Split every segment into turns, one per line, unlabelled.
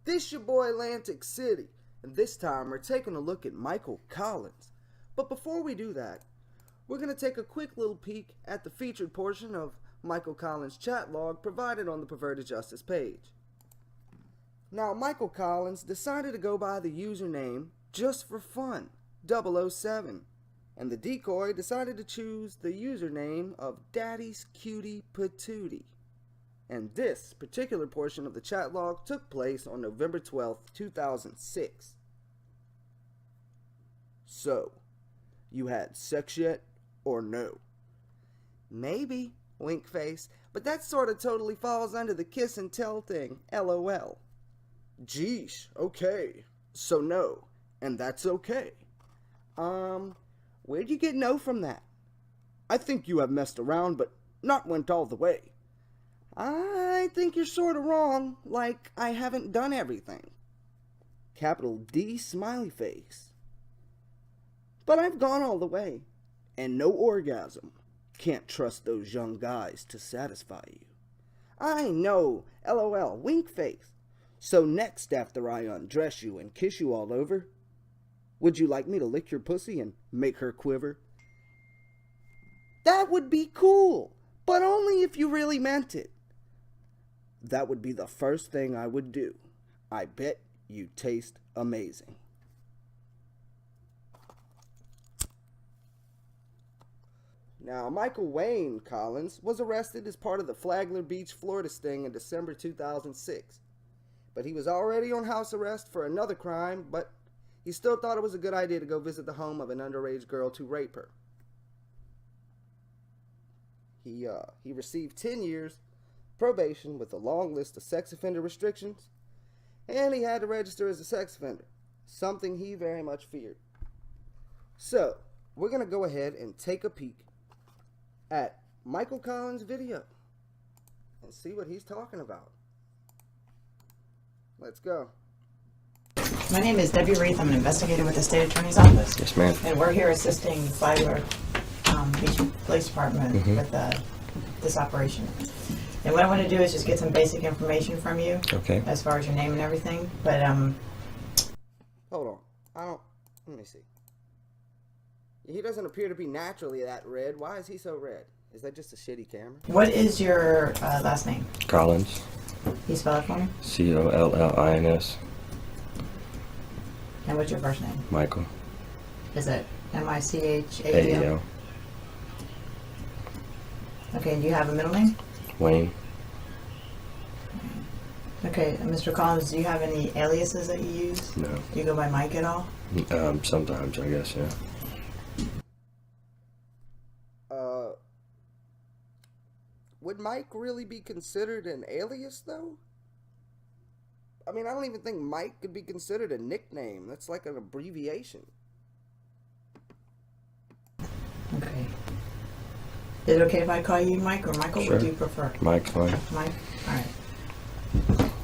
This your boy Atlantic City, and this time we're taking a look at Michael Collins. But before we do that, we're going to take a quick little peek at the featured portion of Michael Collins' chat log provided on the Perverted Justice page. Now, Michael Collins decided to go by the username Just for Fun 007, and the decoy decided to choose the username of Daddy's Cutie Patootie. And this particular portion of the chat log took place on November 12th, 2006. So, you had sex yet or no? Maybe, wink face, but that sort of totally falls under the kiss and tell thing, LOL. Geesh, okay. So no, and that's okay. Where'd you get no from that? I think you have messed around, but not went all the way. I think you're sort of wrong, like I haven't done everything. Capital D smiley face. But I've gone all the way, and no orgasm. Can't trust those young guys to satisfy you. I know, LOL, wink face. So next after I undress you and kiss you all over, would you like me to lick your pussy and make her quiver? That would be cool, but only if you really meant it. That would be the first thing I would do. I bet you taste amazing. Now, Michael Wayne Collins was arrested as part of the Flagler Beach, Florida sting in December 2006. But he was already on house arrest for another crime, but he still thought it was a good idea to go visit the home of an underage girl to rape her. He received 10 years probation with a long list of sex offender restrictions, and he had to register as a sex offender, something he very much feared. So, we're going to go ahead and take a peek at Michael Collins' video and see what he's talking about. Let's go.
My name is Debbie Reith. I'm an investigator with the State Attorney's Office.
Yes, ma'am.
And we're here assisting Flagler Beach Police Department with this operation. And what I want to do is just get some basic information from you.
Okay.
As far as your name and everything. But
Hold on. Let me see. He doesn't appear to be naturally that red. Why is he so red? Is that just a shitty camera?
what is your last name?
Collins.
Can you spell it for me?
Collins.
And what's your first name?
Michael.
Is it Michael?
AEL.
Okay, and do you have a middle name?
Wayne.
Okay, and Mr. Collins, do you have any aliases that you use?
No.
Do you go by Mike at all?
Sometimes, I guess, yeah.
Would Mike really be considered an alias, though? I mean, I don't even think Mike could be considered a nickname. That's like an abbreviation.
Okay. Is it okay if I call you Mike or Michael?
Sure.
What do you prefer?
Mike's fine.
Mike? Alright.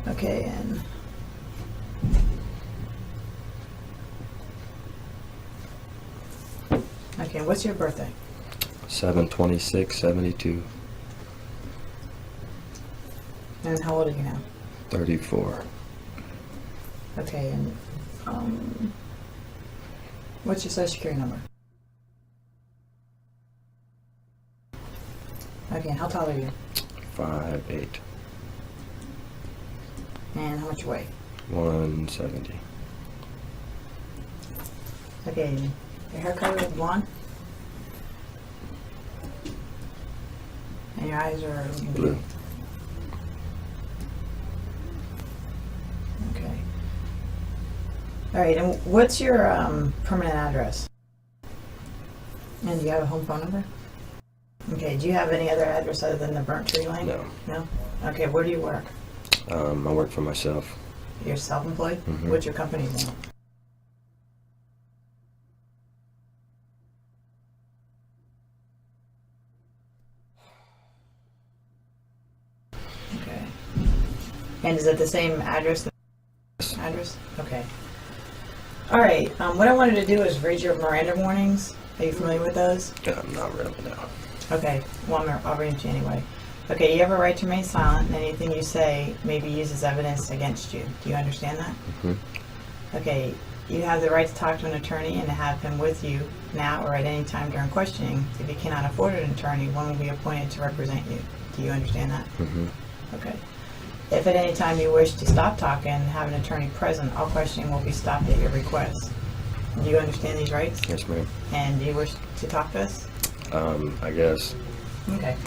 Okay, and... Okay, what's your birthday?
7/26/72.
And how old are you now?
34.
Okay, and what's your social security number? Okay, and how tall are you?
5'8".
And how much you weigh?
170.
Okay, your hair color is blonde? And your eyes are
Blue.
Okay. Alright, and what's your permanent address? And do you have a home phone number? Okay, do you have any other address other than the Burnt Tree Lane?
No.
No? Okay, where do you work?
I work for myself.
You're self-employed?
Mhm.
What's your company's name? Okay. And is it the same address? Address? Okay. Alright, what I wanted to do is read your Miranda warnings. Are you familiar with those?
Not really, no.
Okay, well, I'll read them to you anyway. Okay, you have a right to remain silent, and anything you say may be used as evidence against you. Do you understand that?
Mm-hmm.
Okay, you have the right to talk to an attorney and to have him with you now or at any time during questioning. If you cannot afford an attorney, one will be appointed to represent you. Do you understand that?
Mm-hmm.
Okay. If at any time you wish to stop talking and have an attorney present, all questioning will be stopped at your request. Do you understand these rights?
Yes, ma'am.
And do you wish to talk to us?
I guess.
Okay.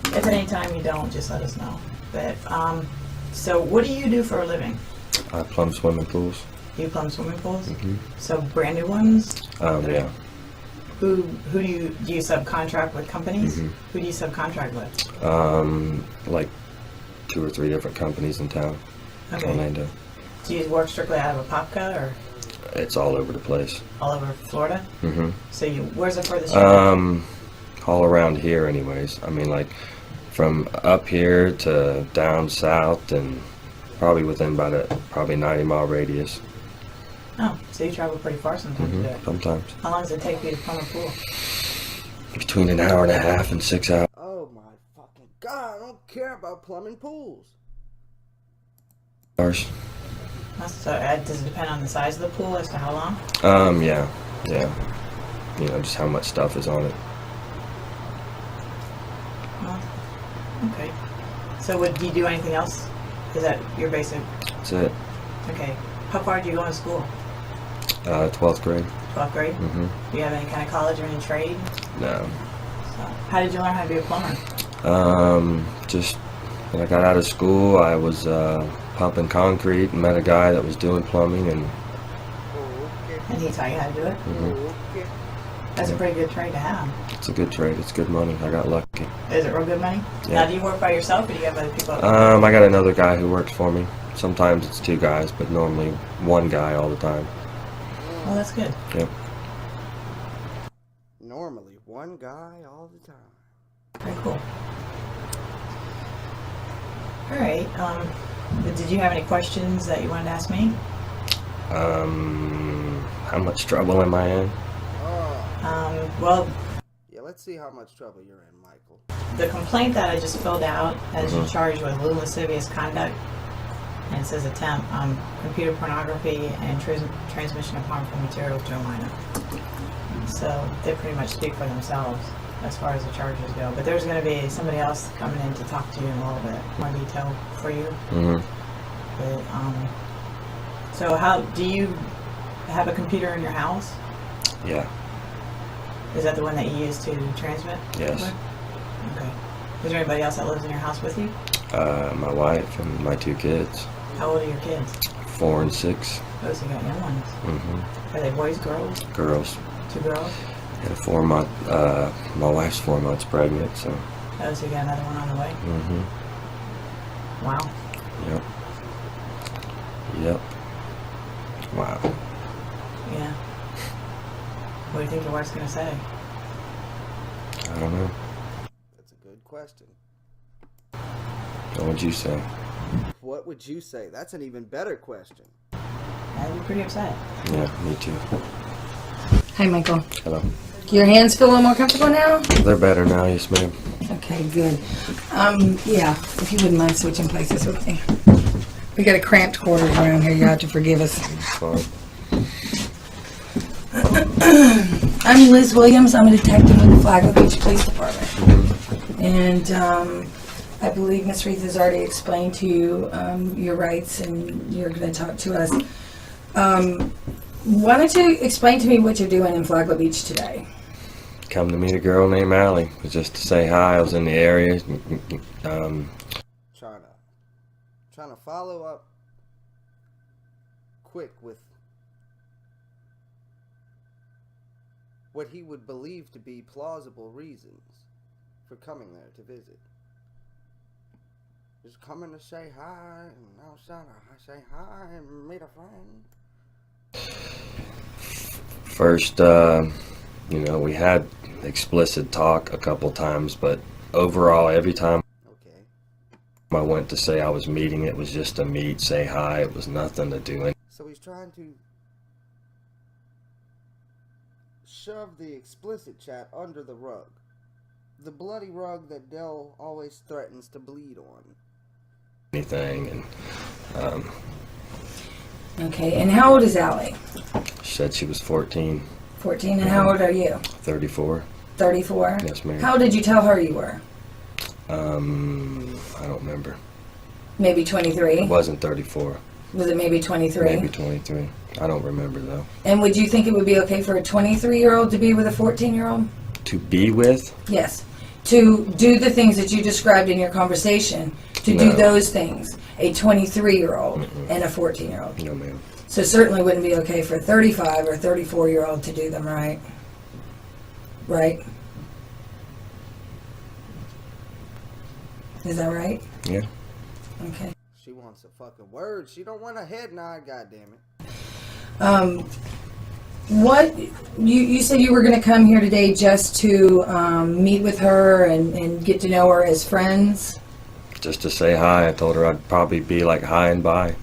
If at any time you don't, just let us know. But, so what do you do for a living?
I plumb swimming pools.
You plumb swimming pools?
Mm-hmm.
So branded ones?
Yeah.
Who do you subcontract with companies?
Mhm.
Who do you subcontract with?
Like 2 or 3 different companies in town.
Okay.
Orlando.
Do you work strictly out of Apopka or
It's all over the place.
all over Florida?
Mm-hmm.
So where's the furthest you go?
All around here anyways. I mean, like, from up here to down south and probably within about a 90-mile radius.
Oh, so you travel pretty far sometimes to do it.
Sometimes.
How long does it take you to plumb a pool?
Between an hour and a half and 6 hours.
Oh my fucking god, I don't care about plumbing pools.
So does it depend on the size of the pool as to how long?
Yeah. You know, just how much stuff is on it.
Well, okay. So do you do anything else? Is that your basic?
That's it.
Okay. How far do you go to school?
12th grade.
12th grade?
Mm-hmm.
Do you have any kind of college or any trade?
No.
So how did you learn how to be a plumber?
Just when I got out of school, I was pumping concrete and met a guy that was doing plumbing, and
And he taught you how to do it?
Okay.
That's a pretty good trade to have.
it's a good trade. It's good money. I got lucky.
Is it real good money?
Yeah.
Now, do you work by yourself or do you have other people?
I got another guy who works for me. Sometimes it's 2 guys, but normally 1 guy all the time.
Well, that's good.
Yep.
Normally, 1 guy all the time.
Very cool. All right. Did you have any questions that you wanted to ask me?
How much trouble am I in?
Well,
Yeah, let's see how much trouble you're in, Michael.
the complaint that I just filled out has you charged with little lascivious conduct, and it says attempt computer pornography and transmission of harmful materials to a minor. So they pretty much speak for themselves as far as the charges go. But there's going to be somebody else coming in to talk to you in a little bit more detail for you.
Mm-hmm.
But, so how do you have a computer in your house?
Yeah.
Is that the one that you use to transmit?
Yes.
Okay. Is there anybody else that lives in your house with you?
My wife and my 2 kids.
How old are your kids?
4 and 6.
Oh, so you got young ones.
Mm-hmm.
Are they boys, girls?
Girls.
2 girls?
And a 4-month. My wife's 4 months pregnant, so.
Oh, so you got another one on the way?
Mm-hmm.
Wow.
Yep. Wow.
Yeah. What do you think your wife's going to say?
I don't know.
That's a good question.
What would you say?
What would you say? That's an even better question.
I'd be pretty upset.
Yeah, me too.
Hi, Michael.
Hello.
Your hands feel a little more comfortable now?
They're better now, yes, ma'am.
Okay, good. Yeah, if you wouldn't mind switching places with me. We got a cramped quarters around here. You have to forgive us.
Fine.
I'm Liz Williams. I'm a detective with the Flagler Beach Police Department. And I believe Miss Reith has already explained to you your rights, and you're going to talk to us. Why don't you explain to me what you're doing in Flagler Beach today?
Come to meet a girl named Allie. It was just to say hi. I was in the area.
Trying to follow up quick with what he would believe to be plausible reasons for coming there to visit. Just coming to say hi, and I was trying to say hi and meet a friend.
First, we had explicit talk a couple times, but overall, every time I went to say I was meeting, it was just to meet, say hi. It was nothing to do.
So he's trying to shove the explicit chat under the rug. the bloody rug that Dell always threatens to bleed on.
Anything, and
Okay, and how old is Allie?
she said she was 14,
14, and how old are you?
34.
34?
Yes, ma'am.
How old did you tell her you were?
I don't remember.
Maybe 23?
It wasn't 34.
Was it maybe 23?
Maybe 23. I don't remember, though.
And would you think it would be okay for a 23-year-old to be with a 14-year-old?
To be with?
Yes. To do the things that you described in your conversation, to do
No.
those things, a 23-year-old and a 14-year-old.
No, ma'am.
So certainly wouldn't be okay for a 35 or 34-year-old to do them, right? Right? Is that right?
Yeah.
Okay.
She wants a fucking word. She don't want a head nod, goddammit.
What you said you were going to come here today just to meet with her and get to know her as friends?
Just to say hi. I told her I'd probably be like hi and bye.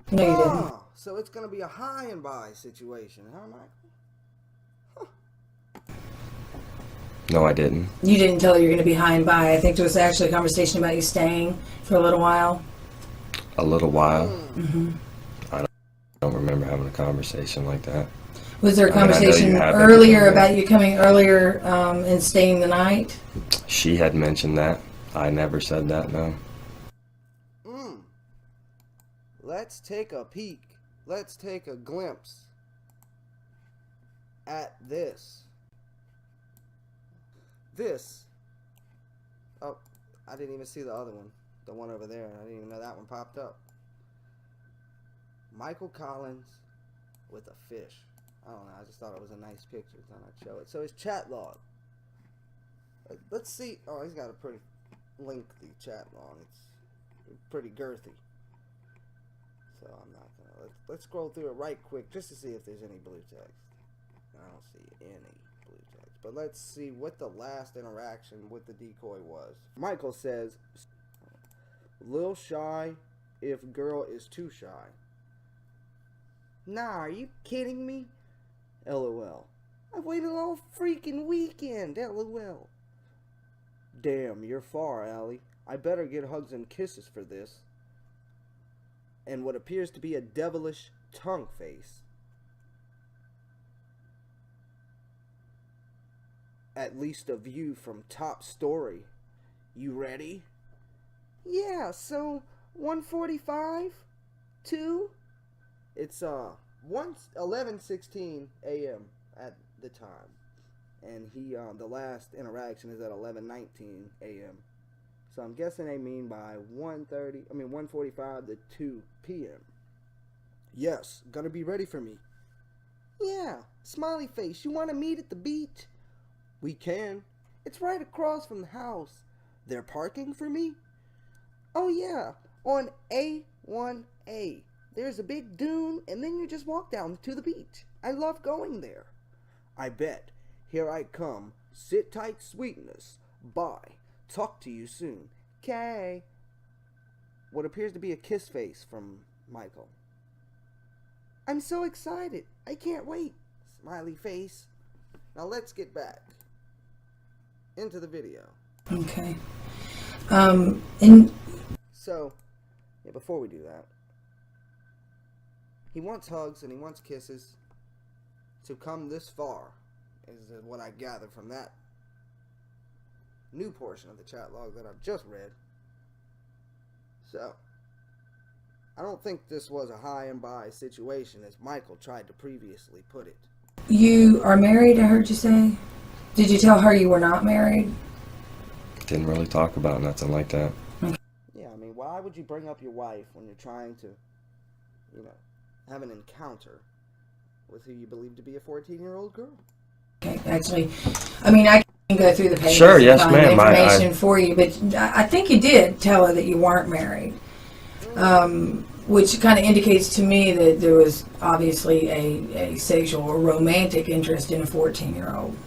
No, you didn't.
Oh, so it's gonna be a high and by situation, huh, Michael?
No, I didn't.
You didn't tell her you're going to be high and by. I think there was actually a conversation about you staying for a little while.
A little while. I don't remember having a conversation like that.
Was there a
I mean, I know
conversation
you have
earlier
everything,
about you coming earlier and staying the night?
She had mentioned that. I never said that, no.
Let's take a peek. Let's take a glimpse at this. This. Oh, I didn't even see the other one. The one over there. I didn't even know that one popped up. Michael Collins with a fish. I don't know. I just thought it was a nice picture. Thought I'd show it. So his chat log. Let's see. Oh, he's got a pretty lengthy chat log. It's pretty girthy. So I'm not gonna. Let's scroll through it right quick just to see if there's any blue text. I don't see any blue text. But let's see what the last interaction with the decoy was. Michael says, "Lil shy if girl is too shy." Nah, are you kidding me? LOL. I've waited all freaking weekend. LOL. Damn, you're far, Allie. I better get hugs and kisses for this. And what appears to be a devilish tongue face. At least a view from top story. You ready? Yeah, so 1:45? 2? It's 11:16 a.m. at the time. And he the last interaction is at 11:19 a.m. So I'm guessing they mean by 1:45 to 2 p.m. Yes, gonna be ready for me. Yeah, smiley face, you wanna meet at the beach? We can. It's right across from the house. They're parking for me? Oh yeah, on A1A. There's a big dune and then you just walk down to the beach. I love going there. I bet. Here I come. Sit tight, sweetness. Bye. Talk to you soon. Kay. What appears to be a kiss face from Michael. I'm so excited. I can't wait. Smiley face. Now let's get back into the video.
Okay. And
So, yeah, before we do that, he wants hugs and he wants kisses. To come this far is what I gather from that new portion of the chat log that I've just read. So, I don't think this was a high and by situation as Michael tried to previously put it.
you are married, I heard you say? Did you tell her you were not married?
Didn't really talk about nothing like that.
Yeah, I mean, why would you bring up your wife when you're trying to, have an encounter with who you believe to be a 14-year-old girl?
Okay, actually, I mean, I can go through the pages
Sure,
and
yes,
find
ma'am.
information for you, but I think you did tell her that you weren't married, which kind of indicates to me that there was obviously a sexual or romantic interest in a 14-year-old.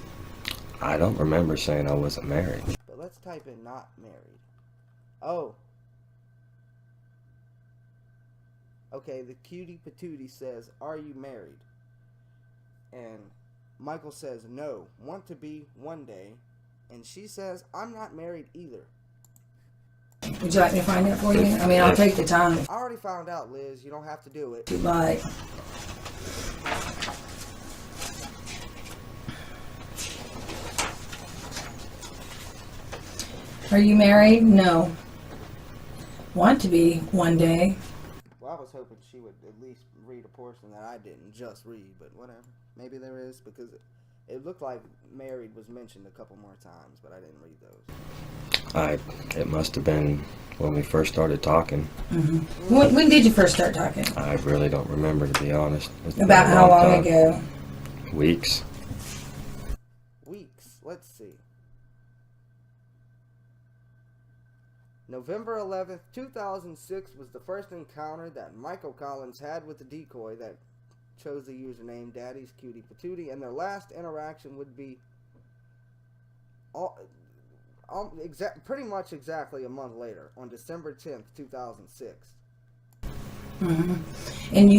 I don't remember saying I wasn't married.
But let's type in not married. Oh. Okay, the cutie patootie says, are you married? And Michael says, no, want to be one day. And she says, I'm not married either.
Would you like me to find that for you? I mean, I'll take the time if
I already found out, Liz. You don't have to do it.
you'd like. Are you married? No. Want to be one day.
Well, I was hoping she would at least read a portion that I didn't just read, but whatever. Maybe there is, because it looked like married was mentioned a couple more times, but I didn't read those.
It must have been when we first started talking.
When did you first start talking?
I really don't remember, to be honest. It's been
About
a
how long
time.
ago?
Weeks.
Weeks. Let's see. November 11th, 2006 was the first encounter that Michael Collins had with the decoy that chose the username Daddy's Cutie Patootie, and their last interaction would be pretty much exactly a month later, on December 10th, 2006.
And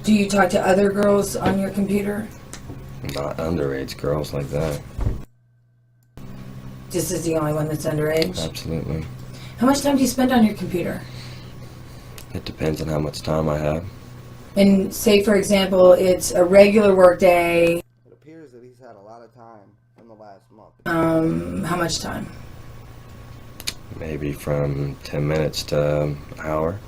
do you talk to other girls on your computer?
Not underage girls like that.
This is the only one that's underage?
Absolutely.
How much time do you spend on your computer?
It depends on how much time I have.
And say, for example, it's a regular work day.
It appears that he's had a lot of time in the last month.
How much time?
Maybe from 10 minutes to an hour.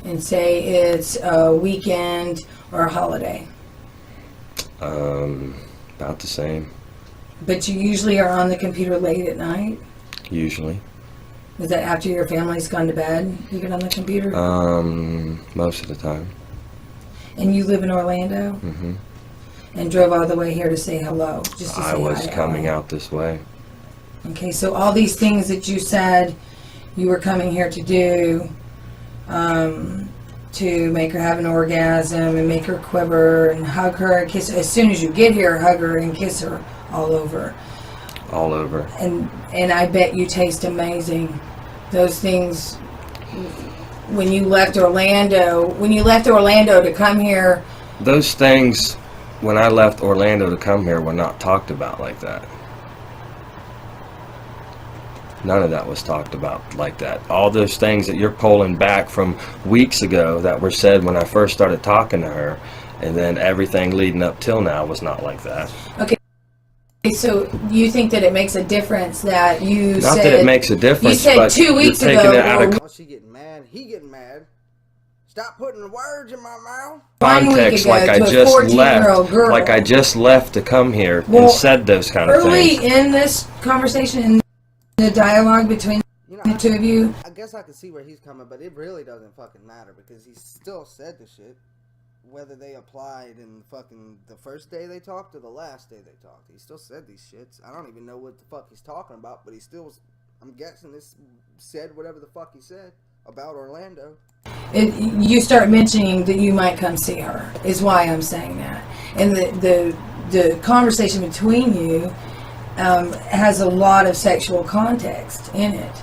And say it's a weekend or a holiday.
About the same,
But you usually are on the computer late at night?
usually.
Is that after your family's gone to bed, you get on the computer?
Most of the time.
And you live in Orlando?
hmm
And drove all the way here to say hello, just to say
I was
hi to
coming
Ellen.
out this way.
Okay, so all these things that you said you were coming here to do, to make her have an orgasm and make her quiver and hug her and kiss her. As soon as you get here, hug her and kiss her all over.
All over.
And I bet you taste amazing. Those things, when you left Orlando to come here,
Those things, when I left Orlando to come here, were not talked about like that. None of that was talked about like that. All those things that you're pulling back from weeks ago that were said when I first started talking to her, and then everything leading up till now was not like that.
so you think that it makes a difference that you
Not
said...
that it makes a difference,
you said
but
2 weeks
you're taking
ago,
it out of
Oh, she getting mad. He getting mad. Stop putting the words in my mouth.
1 week
context,
ago
like I
to a
just
14-year-old girl.
left, like I just left to come here
Well,
and said those kind of
Early
things.
in this conversation, in the dialogue between
You know,
the two of you,
I guess I can see where he's coming, but it really doesn't fucking matter because he still said the shit. Whether they applied in fucking the first day they talked or the last day they talked. He still said these shits. I don't even know what the fuck he's talking about, but he still was, I'm guessing this said whatever the fuck he said about Orlando.
you start mentioning that you might come see her, is why I'm saying that. And the conversation between you has a lot of sexual context in it.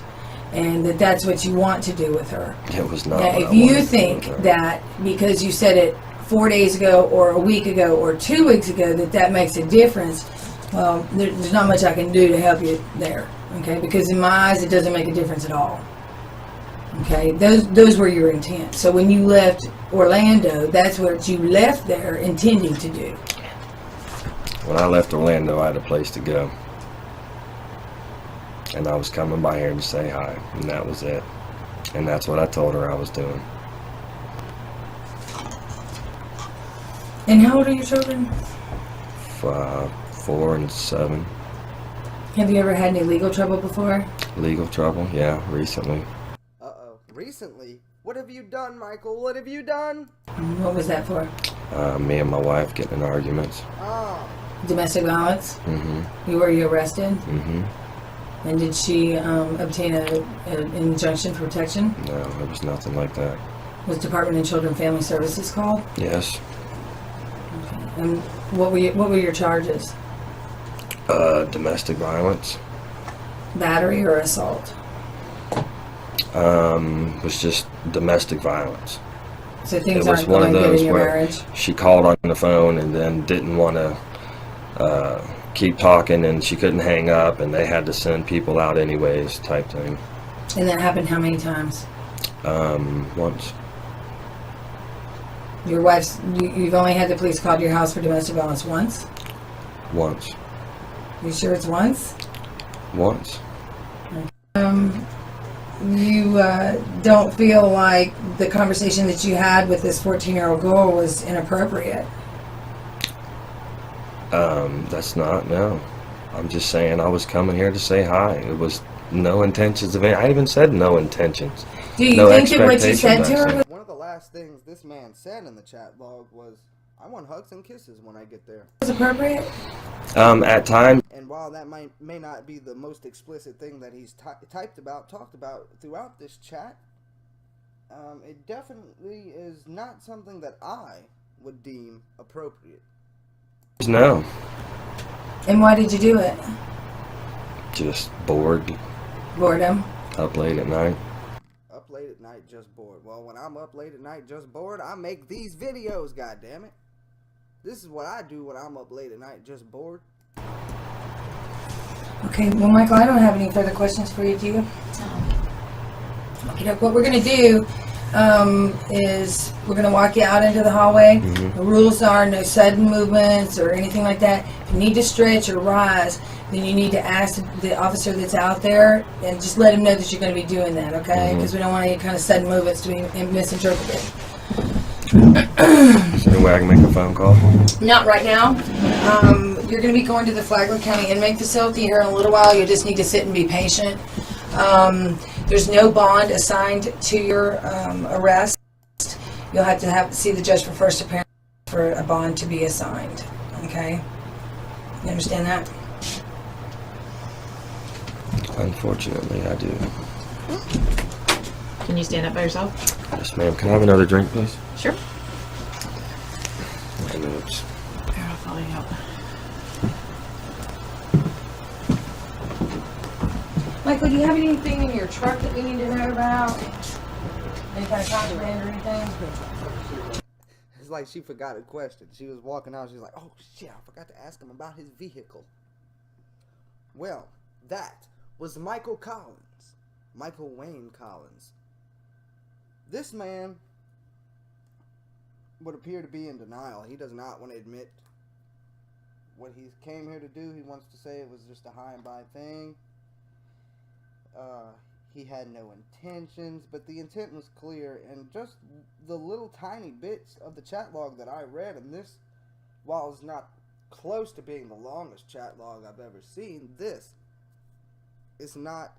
And that's what you want to do with her.
It was not.
Now,
what
if
I
you
wanted to do
think
with her.
that because you said it 4 days ago or a week ago or 2 weeks ago that makes a difference, well, there's not much I can do to help you there, okay? Because in my eyes, it doesn't make a difference at all, okay? Those were your intent. So when you left Orlando, that's what you left there intending to do.
When I left Orlando, I had a place to go. And I was coming by here to say hi, and that was it. And that's what I told her I was doing.
And how old are your children?
4 and 7.
Have you ever had any legal trouble before?
Legal trouble? Yeah, recently.
Uh-oh. Recently? What have you done, Michael? What have you done?
What was that for?
Me and my wife getting in arguments.
Oh.
Domestic violence?
Mm-hmm.
Were you arrested?
Mm-hmm.
And did she obtain an injunction for protection?
No, there was nothing like that.
Was Department of Children and Family Services called?
Yes.
And what were your charges?
Domestic violence.
Battery or assault?
Was just domestic violence.
So things
It was
aren't
one of
going good
those
in your
where
marriage?
she called on the phone and then didn't want to keep talking, and she couldn't hang up, and they had to send people out anyways, type thing.
And that happened how many times?
Once.
Your wife's, you've only had the police called to your house for domestic violence once?
Once.
You sure it's once?
Once.
You don't feel like the conversation that you had with this 14-year-old girl was inappropriate?
That's not, no. I'm just saying I was coming here to say hi. It was no intentions of any. I even said no intentions.
Do you
No
think that what you said to
expectations,
her
actually.
was...
One of the last things this man said in the chat log was, "I want hugs and kisses when I get there."
was appropriate?
At times,
And while that may not be the most explicit thing that he's talked about throughout this chat, it definitely is not something that I would deem appropriate.
no.
And why did you do it?
Just bored,
Boredom?
up late at night.
Up late at night, just bored. Well, when I'm up late at night, just bored, I make these videos, goddammit. This is what I do when I'm up late at night, just bored.
Okay, well, Michael, I don't have any further questions for you, do you? Okay, what we're going to do is we're going to walk you out into the hallway. The rules are no sudden movements or anything like that. If you need to stretch or rise, then you need to ask the officer that's out there and just let him know that you're going to be doing that, okay? Because we don't want any kind of sudden movements to be misinterpreted.
Is there any way I can make a phone call?
Not right now. You're going to be going to the Flagler County Inmate Facility here in a little while. You'll just need to sit and be patient. There's no bond assigned to your arrest. You'll have to see the judge for first appearance for a bond to be assigned. Okay? You understand that?
Unfortunately, I do.
Can you stand up by yourself?
Yes, ma'am. Can I have another drink, please?
Sure.
My notes.
Here, I'll follow you up.
Michael, do you have anything in your truck that we need to know about? Any kind of contraband or anything?
It's like she forgot a question. She was walking out, she was like, "Oh shit, I forgot to ask him about his vehicle." Well, that was Michael Collins. Michael Wayne Collins. This man would appear to be in denial. He does not want to admit what he came here to do. He wants to say it was just a high and by thing. He had no intentions, but the intent was clear, and just the little tiny bits of the chat log that I read, and this, while it's not close to being the longest chat log I've ever seen, this is not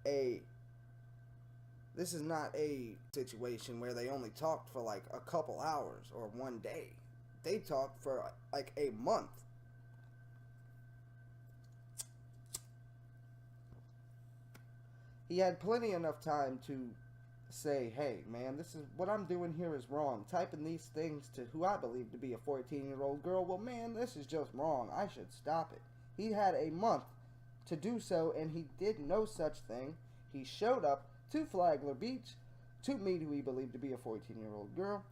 a situation where they only talked for like a couple hours or one day. They talked for like a month. He had plenty enough time to say, "Hey man, this is what I'm doing here is wrong. Typing these things to who I believe to be a 14-year-old girl, well man, this is just wrong. I should stop it." He had a month to do so, and he did no such thing. He showed up to Flagler Beach to meet who he believed to be a 14-year-old girl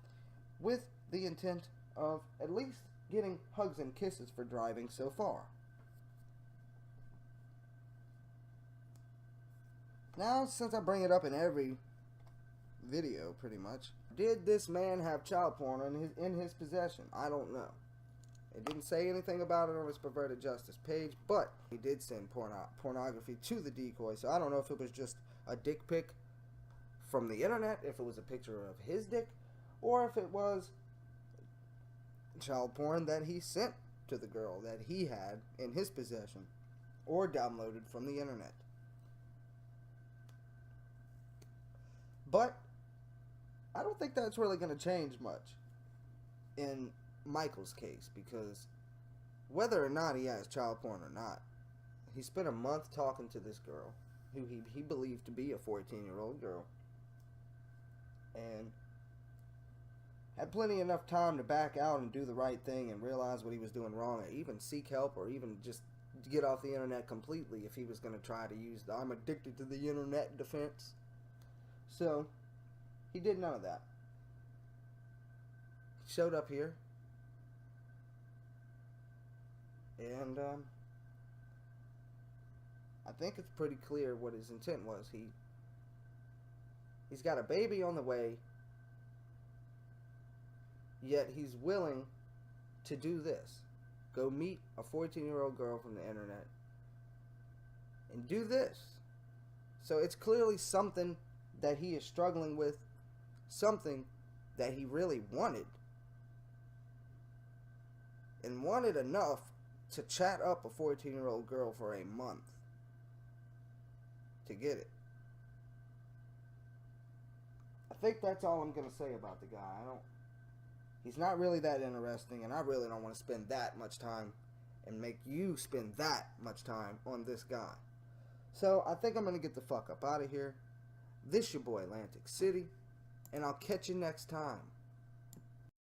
with the intent of at least getting hugs and kisses for driving so far. Now, since I bring it up in every video, pretty much, did this man have child porn in his possession? I don't know. It didn't say anything about it on his Perverted Justice page, but he did send pornography to the decoy, so I don't know if it was just a dick pic from the internet, if it was a picture of his dick, or if it was child porn that he sent to the girl that he had in his possession, or downloaded from the internet. But I don't think that's really going to change much in Michael's case, because whether or not he has child porn or not, he spent a month talking to this girl who he believed to be a 14-year-old girl, and had plenty enough time to back out and do the right thing and realize what he was doing wrong, and even seek help, or even just get off the internet completely if he was going to try to use the "I'm addicted to the internet" defense. So he did none of that. He showed up here, And I think it's pretty clear what his intent was. He's got a baby on the way, yet he's willing to do this. Go meet a 14-year-old girl from the internet and do this. So it's clearly something that he is struggling with, something that he really wanted. And wanted enough to chat up a 14-year-old girl for a month to get it. I think that's all I'm going to say about the guy. He's not really that interesting, and I really don't want to spend that much time and make you spend that much time on this guy. So I think I'm going to get the fuck up out of here. This your boy Atlantic City, and I'll catch you next time.